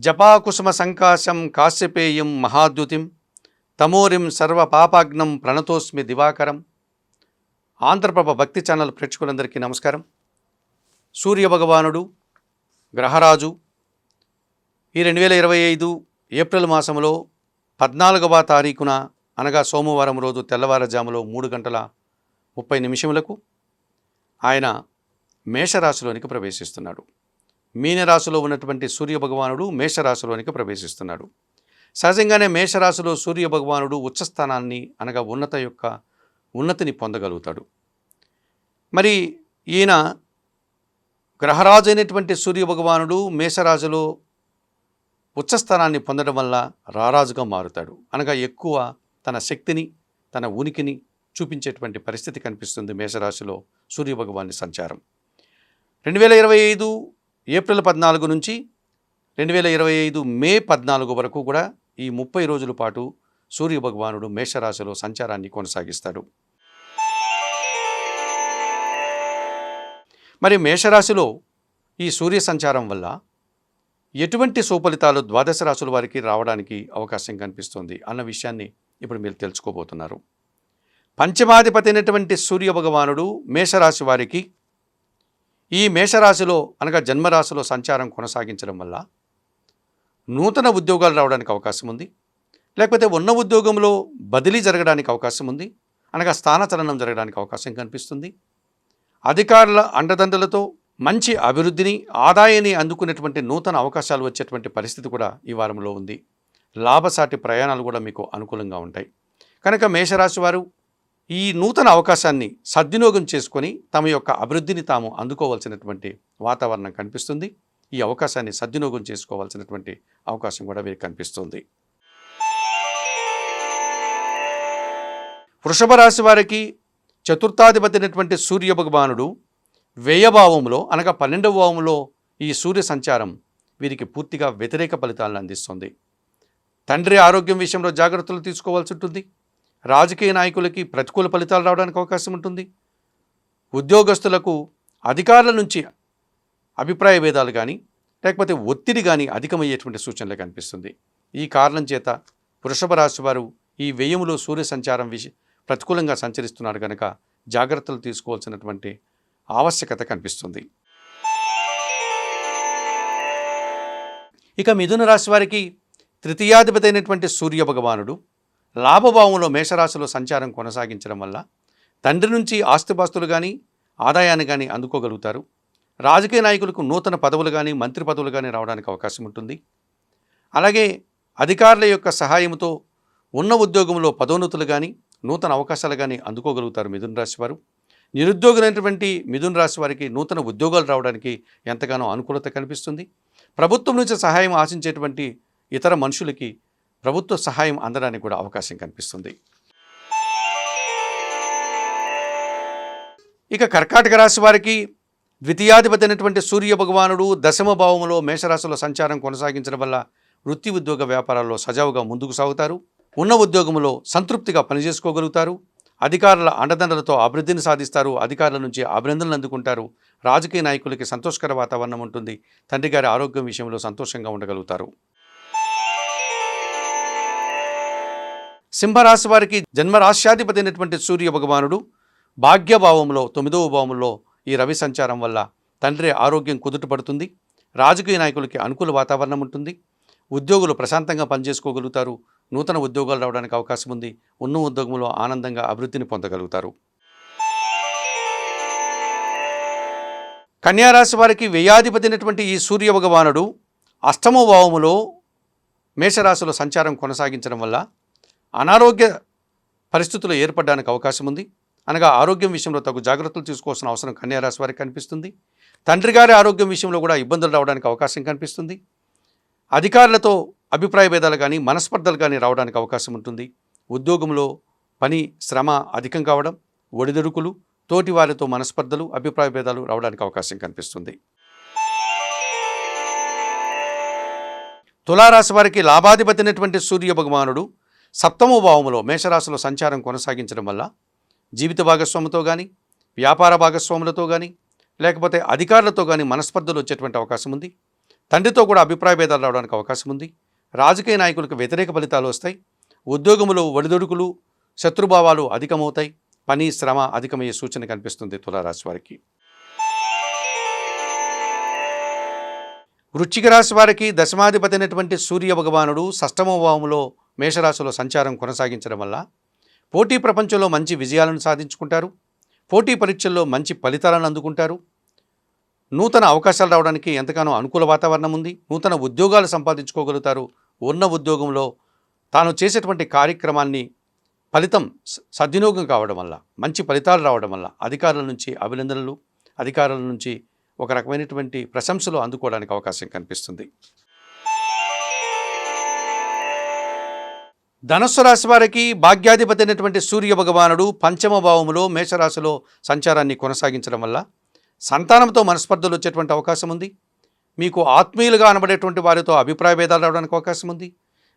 జపాకుసుమ సంకాశం కాశ్యపేయం మహాద్యుతిం తమోరిం సర్వపాపాగ్నం ప్రణతోస్మి దివాకరం. ఆంధ్రప్రభ భక్తి ఛానల్ ప్రేక్షకులందరికీ నమస్కారం. సూర్యభగవానుడు గ్రహరాజు ఈ 2025 ఏప్రిల్ మాసంలో 14వ తారీఖున అనగా సోమవారం రోజు తెల్లవారుజాములో 3:30 ఆయన మేషరాశిలోనికి ప్రవేశిస్తున్నాడు. మీనరాశిలో ఉన్నటువంటి సూర్యభగవానుడు మేషరాశిలోనికి ప్రవేశిస్తున్నాడు. సహజంగానే మేషరాశిలో సూర్యభగవానుడు ఉచ్చస్థానాన్ని అనగా ఉన్నతిని పొందగలుగుతాడు. మరి ఈయన గ్రహరాజు అయినటువంటి సూర్యభగవానుడు మేషరాశిలో ఉచ్చస్థానాన్ని పొందడం వల్ల రారాజుగా మారుతాడు. అనగా ఎక్కువ తన శక్తిని తన ఉనికిని చూపించేటువంటి పరిస్థితి కనిపిస్తుంది మేషరాశిలో సూర్యభగవాని సంచారం. 2025 ఏప్రిల్ 14 నుంచి 2025 మే 14 వరకు కూడా ఈ 30 రోజుల పాటు సూర్యభగవానుడు మేషరాశిలో సంచారాన్ని కొనసాగిస్తాడు. మరి మేషరాశిలో ఈ సూర్య సంచారం వల్ల ఎటువంటి సుఫలితాలు ద్వాదశ రాశుల వారికి రావడానికి అవకాశం కనిపిస్తుంది అన్న విషయాన్ని ఇప్పుడు మీరు తెలుసుకోబోతున్నారు. పంచమాధిపతి అయినటువంటి సూర్యభగవానుడు మేషరాశి వారికి ఈ మేషరాశిలో అనగా జన్మరాశిలో సంచారం కొనసాగించడం వల్ల నూతన ఉద్యోగాలు రావడానికి అవకాశం ఉంది. లేకపోతే ఉన్న ఉద్యోగంలో బదిలీ జరగడానికి అవకాశం ఉంది. అనగా స్థానచలనం జరగడానికి అవకాశం కనిపిస్తుంది. అధికారుల అండదండలతో మంచి అభివృద్ధిని ఆదాయాన్ని అందుకునేటువంటి నూతన అవకాశాలు వచ్చేటువంటి పరిస్థితి కూడా ఈ వారంలో ఉంది. లాభసాటి ప్రయాణాలు కూడా మీకు అనుకూలంగా ఉంటాయి. కనుక మేషరాశి వారు ఈ నూతన అవకాశాన్ని సద్వినియోగం చేసుకొని తమ యొక్క అభివృద్ధిని తాము అందుకోవాల్సినటువంటి వాతావరణం కనిపిస్తుంది. ఈ అవకాశాన్ని సద్వినియోగం చేసుకోవాల్సినటువంటి అవకాశం కూడా వీరికి కనిపిస్తుంది. వృషభ రాశి వారికి చతుర్థాధిపతి అయినటువంటి సూర్యభగవానుడు వ్యయభావంలో అనగా 12వ భావంలో ఈ సూర్య సంచారం వీరికి పూర్తిగా వ్యతిరేక ఫలితాలను అందిస్తుంది. తండ్రి ఆరోగ్యం విషయంలో జాగ్రత్తలు తీసుకోవాల్సి ఉంటుంది. రాజకీయ నాయకులకి ప్రతికూల ఫలితాలు రావడానికి అవకాశం ఉంటుంది. ఉద్యోగస్తులకు అధికారుల నుంచి అభిప్రాయ భేదాలు కానీ లేకపోతే ఒత్తిడి కానీ అధికమయ్యేటువంటి సూచనలు కనిపిస్తుంది. ఈ కారణం చేత వృషభ రాశి వారు ఈ వ్యయములో సూర్య సంచారం ప్రతికూలంగా సంచరిస్తున్నారు కనుక జాగ్రత్తలు తీసుకోవాల్సినటువంటి ఆవశ్యకత కనిపిస్తుంది. ఇక మిథున రాశి వారికి తృతీయాధిపతి అయినటువంటి సూర్యభగవానుడు లాభభావంలో మేషరాశిలో సంచారం కొనసాగించడం వల్ల తండ్రి నుంచి ఆస్తిపాస్తులు కానీ ఆదాయాన్ని కానీ అందుకోగలుగుతారు. రాజకీయ నాయకులకు నూతన పదవులు కానీ మంత్రి పదవులు కానీ రావడానికి అవకాశం ఉంటుంది. అలాగే అధికారుల యొక్క సహాయంతో ఉన్న ఉద్యోగంలో పదోన్నతులు కానీ నూతన అవకాశాలు కానీ అందుకోగలుగుతారు మిథున రాశి వారు. నిరుద్యోగులైనటువంటి మిథున రాశి వారికి నూతన ఉద్యోగాలు రావడానికి ఎంతగానో అనుకూలత కనిపిస్తుంది. ప్రభుత్వం నుంచి సహాయం ఆశించేటువంటి ఇతర మనుషులకి ప్రభుత్వ సహాయం అందడానికి కూడా అవకాశం కనిపిస్తుంది. ఇక కర్కాటక రాశి వారికి ద్వితీయాధిపతి అయినటువంటి సూర్యభగవానుడు 10వ భావంలో మేషరాశిలో సంచారం కొనసాగించడం వల్ల వృత్తి ఉద్యోగ వ్యాపారాల్లో సజావుగా ముందుకు సాగుతారు. ఉన్న ఉద్యోగంలో సంతృప్తిగా పనిచేసుకోగలుగుతారు. అధికారుల అండదండలతో అభివృద్ధిని సాధిస్తారు. అధికారుల నుంచి అభినందనలు అందుకుంటారు. రాజకీయ నాయకులకి సంతోషకర వాతావరణం ఉంటుంది. తండ్రి గారి ఆరోగ్యం విషయంలో సంతోషంగా ఉండగలుగుతారు. సింహరాశి వారికి జన్మరాశ్యాధిపతి అయినటువంటి సూర్యభగవానుడు భాగ్యభావంలో 9వ భావంలో ఈ రవి సంచారం వల్ల తండ్రి ఆరోగ్యం కుదుటపడుతుంది. రాజకీయ నాయకులకి అనుకూల వాతావరణం ఉంటుంది. ఉద్యోగులు ప్రశాంతంగా పనిచేసుకోగలుగుతారు. నూతన ఉద్యోగాలు రావడానికి అవకాశం ఉంది. ఉన్న ఉద్యోగంలో ఆనందంగా అభివృద్ధిని పొందగలుగుతారు. కన్యారాశి వారికి వ్యయాధిపతి అయినటువంటి ఈ సూర్యభగవానుడు 8వ భావములో మేషరాశిలో సంచారం కొనసాగించడం వల్ల అనారోగ్య పరిస్థితులు ఏర్పడడానికి అవకాశం ఉంది. అనగా ఆరోగ్యం విషయంలో తగు జాగ్రత్తలు తీసుకోవాల్సిన అవసరం కన్యారాశి వారికి కనిపిస్తుంది. తండ్రి గారి ఆరోగ్యం విషయంలో కూడా ఇబ్బందులు రావడానికి అవకాశం కనిపిస్తుంది. అధికారులతో అభిప్రాయ భేదాలు కానీ మనస్పర్ధలు కానీ రావడానికి అవకాశం ఉంటుంది. ఉద్యోగంలో పని శ్రమ అధికం కావడం, ఒడిదుడుకులు, తోటి వారితో మనస్పర్ధలు అభిప్రాయ భేదాలు రావడానికి అవకాశం కనిపిస్తుంది. తులారాశి వారికి లాభాధిపతి అయినటువంటి సూర్యభగవానుడు 7వ భావంలో మేషరాశిలో సంచారం కొనసాగించడం వల్ల జీవిత భాగస్వామితో కానీ వ్యాపార భాగస్వాములతో కానీ లేకపోతే అధికారులతో కానీ మనస్పర్ధలు వచ్చేటువంటి అవకాశం ఉంది. తండ్రితో కూడా అభిప్రాయ భేదాలు రావడానికి అవకాశం ఉంది. రాజకీయ నాయకులకు వ్యతిరేక ఫలితాలు వస్తాయి. ఉద్యోగములో ఒడిదుడుకులు, శత్రుభావాలు అధికమవుతాయి. పని, శ్రమ అధికమయ్యే సూచన కనిపిస్తుంది తులారాశి వారికి. వృశ్చిక రాశి వారికి దశమాధిపతి అయినటువంటి సూర్య భగవానుడు షష్టమ భావంలో మేషరాశిలో సంచారం కొనసాగించడం వల్ల పోటీ ప్రపంచంలో మంచి విజయాలను సాధించుకుంటారు. పోటీ పరీక్షల్లో మంచి ఫలితాలను అందుకుంటారు. నూతన అవకాశాలు రావడానికి ఎంతగానో అనుకూల వాతావరణం ఉంది. నూతన ఉద్యోగాలు సంపాదించుకోగలుగుతారు. ఉన్న ఉద్యోగంలో తాను చేసేటువంటి కార్యక్రమాన్ని ఫలితం సద్వినియోగం కావడం వల్ల, మంచి ఫలితాలు రావడం వల్ల అధికారుల నుంచి అభినందనలు, అధికారుల నుంచి ఒక రకమైనటువంటి ప్రశంసలు అందుకోవడానికి అవకాశం కనిపిస్తుంది. ధనుస్సు రాశి వారికి భాగ్యాధిపతి అయినటువంటి సూర్య భగవానుడు పంచమ భావములో మేషరాశిలో సంచారాన్ని కొనసాగించడం వల్ల సంతానంతో మనస్పర్ధలు వచ్చేటువంటి అవకాశం ఉంది. మీకు ఆత్మీయులుగా అనబడేటువంటి వారితో అభిప్రాయ భేదాలు రావడానికి అవకాశం ఉంది.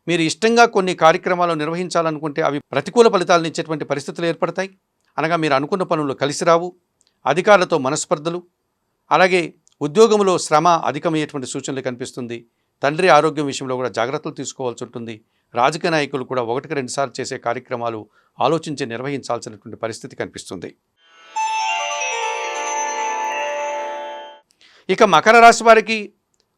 మీరు ఇష్టంగా కొన్ని కార్యక్రమాలు నిర్వహించాలనుకుంటే అవి ప్రతికూల ఫలితాలను ఇచ్చేటువంటి పరిస్థితులు ఏర్పడతాయి. అనగా మీరు అనుకున్న పనులు కలిసి రావు. అధికారులతో మనస్పర్ధలు, అలాగే ఉద్యోగంలో శ్రమ అధికమయ్యేటువంటి సూచనలు కనిపిస్తుంది. తండ్రి ఆరోగ్యం విషయంలో కూడా జాగ్రత్తలు తీసుకోవాల్సి ఉంటుంది. రాజకీయ నాయకులు కూడా 1-2 సార్లు చేసే కార్యక్రమాలు ఆలోచించి నిర్వహించాల్సినటువంటి పరిస్థితి కనిపిస్తుంది. ఇక మకర రాశి వారికి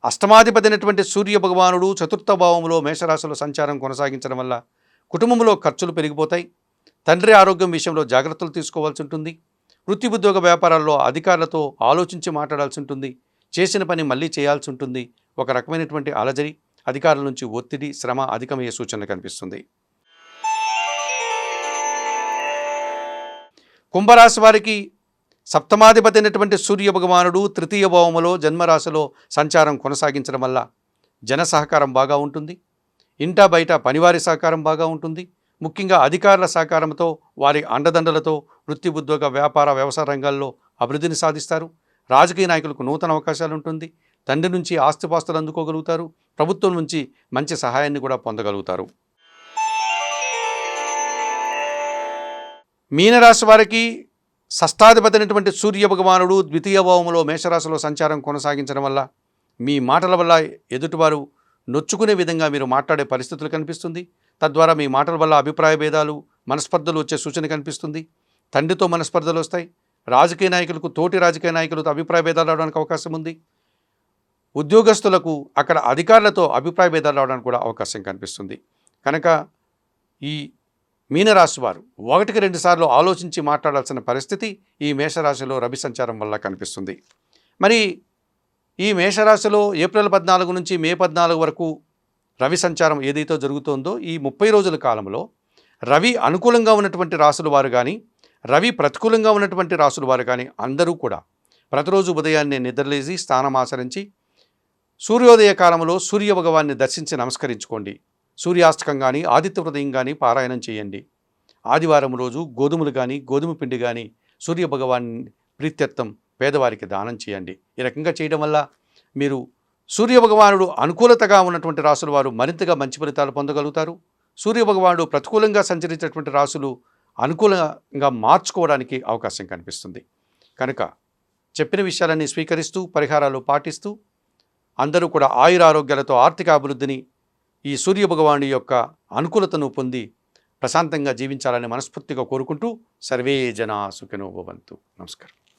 అష్టమాధిపతి అయినటువంటి సూర్య భగవానుడు చతుర్థ భావంలో మేషరాశిలో సంచారం కొనసాగించడం వల్ల కుటుంబంలో ఖర్చులు పెరిగిపోతాయి. తండ్రి ఆరోగ్యం విషయంలో జాగ్రత్తలు తీసుకోవాల్సి ఉంటుంది. వృత్తి ఉద్యోగ వ్యాపారాల్లో అధికారులతో ఆలోచించి మాట్లాడాల్సి ఉంటుంది. చేసిన పని మళ్ళీ చేయాల్సి ఉంటుంది. ఒక రకమైనటువంటి అలజడి, అధికారుల నుంచి ఒత్తిడి, శ్రమ అధికమయ్యే సూచనలు కనిపిస్తుంది. కుంభరాశి వారికి సప్తమాధిపతి అయినటువంటి సూర్య భగవానుడు తృతీయ భావములో జన్మరాశిలో సంచారం కొనసాగించడం వల్ల జన సహకారం బాగా ఉంటుంది. ఇంటా బయట పనివారి సహకారం బాగా ఉంటుంది. ముఖ్యంగా అధికారుల సహకారంతో, వారి అండదండలతో వృత్తి ఉద్యోగ వ్యాపార వ్యవసాయ రంగాల్లో అభివృద్ధిని సాధిస్తారు. రాజకీయ నాయకులకు నూతన అవకాశాలు ఉంటుంది. తండ్రి నుంచి ఆస్తిపాస్తులు అందుకోగలుగుతారు. ప్రభుత్వం నుంచి మంచి సహాయాన్ని కూడా పొందగలుగుతారు. మీనరాశి వారికి షష్టాధిపతి అయినటువంటి సూర్య భగవానుడు ద్వితీయ భావంలో మేషరాశిలో సంచారం కొనసాగించడం వల్ల మీ మాటల వల్ల ఎదుటివారు నొచ్చుకునే విధంగా మీరు మాట్లాడే పరిస్థితులు కనిపిస్తుంది. తద్వారా మీ మాటల వల్ల అభిప్రాయ భేదాలు, మనస్పర్ధలు వచ్చే సూచన కనిపిస్తుంది. తండ్రితో మనస్పర్ధలు వస్తాయి. రాజకీయ నాయకులకు తోటి రాజకీయ నాయకులతో అభిప్రాయ భేదాలు రావడానికి అవకాశం ఉంది. ఉద్యోగస్తులకు అక్కడ అధికారులతో అభిప్రాయ భేదాలు రావడానికి కూడా అవకాశం కనిపిస్తుంది. కనుక ఈ మీనరాశి వారు 1-2 సార్లు ఆలోచించి మాట్లాడాల్సిన పరిస్థితి ఈ మేషరాశిలో రవి సంచారం వల్ల కనిపిస్తుంది. మరి ఈ మేషరాశిలో ఏప్రిల్ 14 నుంచి మే 14 వరకు రవి సంచారం ఏదైతే జరుగుతుందో ఈ 30 రోజుల కాలంలో రవి అనుకూలంగా ఉన్నటువంటి రాశుల వారు కానీ, రవి ప్రతికూలంగా ఉన్నటువంటి రాశుల వారు కానీ అందరూ కూడా ప్రతిరోజు ఉదయాన్నే నిద్రలేసి స్నానమాచరించి సూర్యోదయ కాలంలో సూర్య భగవాన్ని దర్శించి నమస్కరించుకోండి. సూర్యాస్తకం కానీ, ఆదిత్య హృదయం కానీ పారాయణం చేయండి. ఆదివారం రోజు గోధుమలు కానీ, గోధుమ పిండి కానీ సూర్య భగవాన్ ప్రీత్యర్థం పేదవారికి దానం చేయండి. ఈ రకంగా చేయడం వల్ల మీరు సూర్యభగవానుడు అనుకూలతగా ఉన్నటువంటి రాసుల వారు మరింతగా మంచి ఫలితాలు పొందగలుగుతారు. సూర్యభగవానుడు ప్రతికూలంగా సంచరించేటువంటి రాసులు అనుకూలంగా మార్చుకోవడానికి అవకాశం కనిపిస్తుంది. కనుక చెప్పిన విషయాలన్నీ స్వీకరిస్తూ పరిహారాలు పాటిస్తూ అందరూ కూడా ఆయురారోగ్యాలతో ఆర్థిక అభివృద్ధిని ఈ సూర్యభగవానుడి యొక్క అనుకూలతను పొంది ప్రశాంతంగా జీవించాలని మనస్ఫూర్తిగా కోరుకుంటూ సర్వే జనా సుఖినో భవంతు. నమస్కారం.